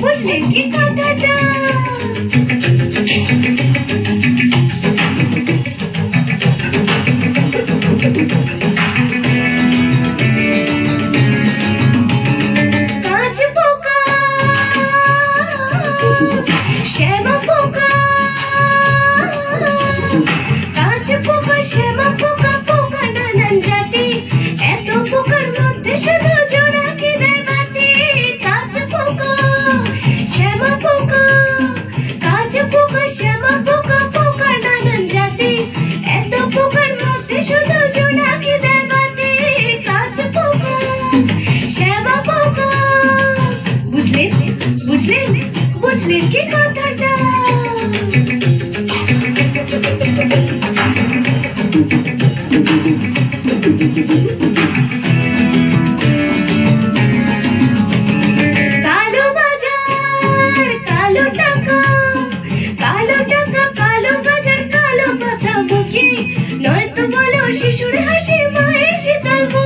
বুঝলেন কি কথাটা? কাঁচ পোকা, শ্যামা পোকা, কাঁচ পোকা, শ্যামা পোকা, পোকা নানান জাতি, এত পোকার মধ্যে শুধু জোনাকি দেয় বাতি। কাঁচ পোকা, শ্যামা পোকা, কাঁচ পোকা, শ্যামা পোকা, পোকা নানান জাতি, এত পোকার মধ্যে শুধু জোনাকি দেয় বাতি। কাঁচ পোকা, শ্যামা পোকা, বুঝলেন বুঝলেন বুঝলেন কি কথাটা? কালো বাজার, কালো টাকা, কালো টাকা, কালো বাজার, কালো কথা মুখে, নয়তো বলো শিশুর হাসি, মায়ের শীতল মুখ।